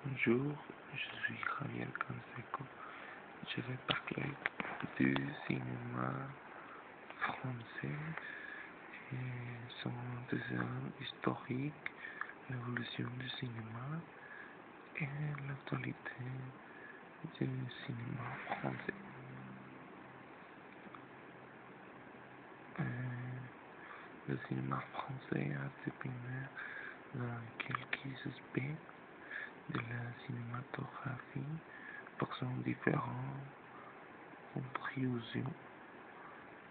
Bonjour, je suis Javier Canseco. Je vais parler du cinéma français et son antecédent historique, l'évolution du cinéma et l'actualité du cinéma français. Euh, le cinéma français a dépeint dans quelques aspects de la cinématographie par son différentes contributions.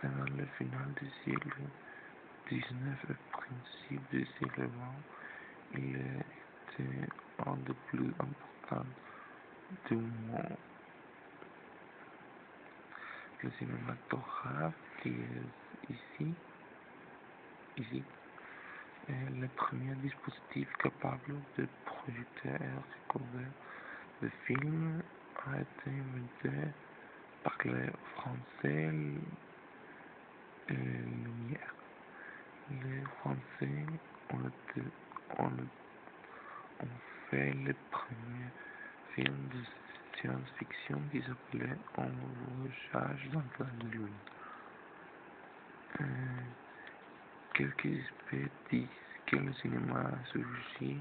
Dans le final du siècle XIX et principe du siècle XX, il était un des plus importants du monde. Le cinématographe qui est ici est le premier dispositif capable de projeter et recorder le film a été inventé par les Français Lumière. Les Français ont fait le premier film de science-fiction qui s'appelait Un voyage dans la lune. Euh, Quelques experts disent que le cinéma a surgi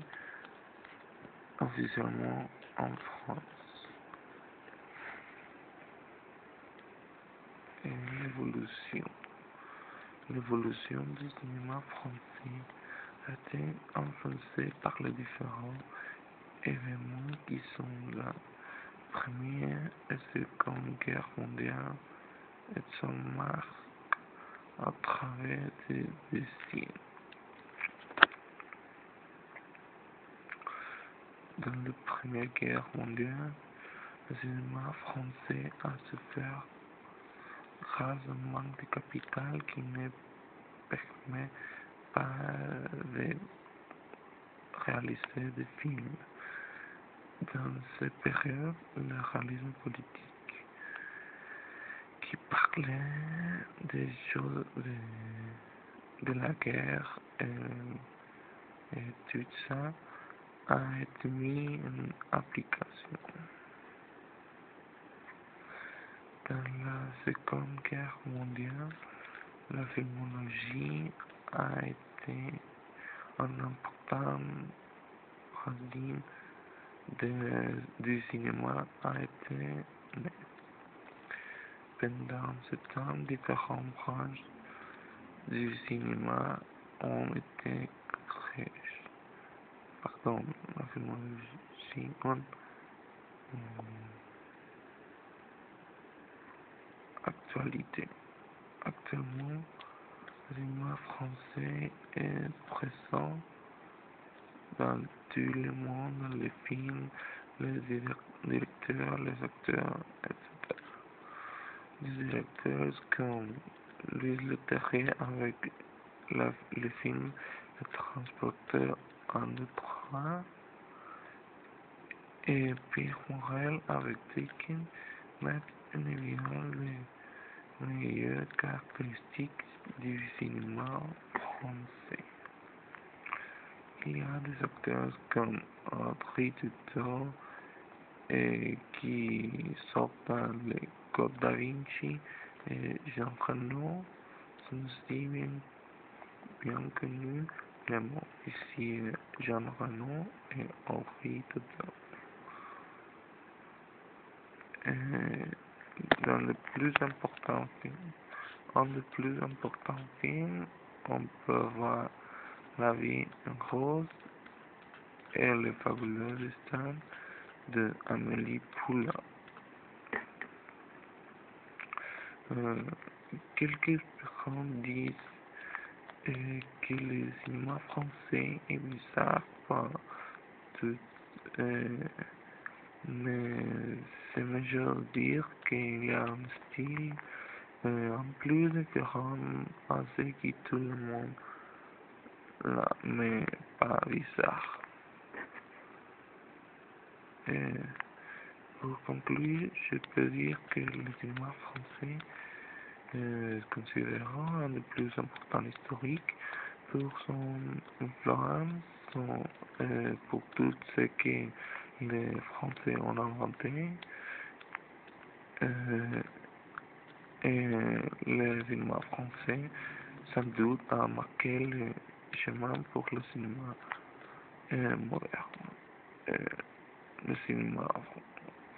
officiellement en France. Et l'évolution du cinéma français a été influencée par les différents événements qui sont la Première et Seconde Guerre mondiale et son marque à travers des décennies. Dans la Première Guerre mondiale, le cinéma français a souffert grâce au manque de capital qui ne permet pas de réaliser des films. Dans cette période, le réalisme politique qui parlait des choses de la guerre et tout ça a été mis en application. Dans la Seconde Guerre mondiale, la filmologie a été un important paradigme du cinéma a été né. Pendant ce temps, différentes branches du cinéma ont été créées. Pardon, la filmologie actualité. Actuellement, le cinéma français est présent dans tout le monde, les films, les directeurs, les acteurs, etc. Les directeurs comme Louis Leterrier avec le film Le Transporteur en Détroit et Pierre Morel avec Taken mettent en évidence les meilleures caractéristiques du cinéma français. Il y a des acteurs comme Audrey Tautou qui sortent dans les Code Da Vinci et Jean Reno sont aussi bien connus. Les mots ici Jean Reno et Audrey Tautou. Dans le plus important film, un des plus importants films, on peut voir La vie en rose et le fabuleux destin de Amélie Poulain. Quelques personnes disent que le cinéma français est bizarre par tout, mais c'est meilleur dire qu'il y a un style un plus différent à ce que tout le monde là, mais pas bizarre. Pour conclure, je peux dire que le cinéma français est considéré un des plus importants historiques pour son influence, pour tout ce que les Français ont inventé. Et le cinéma français, sans doute, a marqué le chemin pour le cinéma moderne. Euh, le cinéma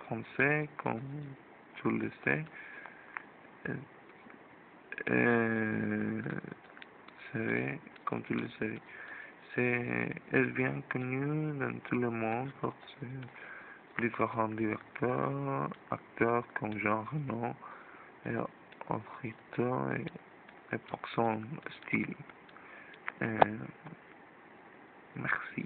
français, comme tu le sais, euh, euh, comme tu le sais, est bien connu dans tout le monde pour ses différents directeurs, acteurs comme Jean Reno et autres et pour son style. Euh, merci.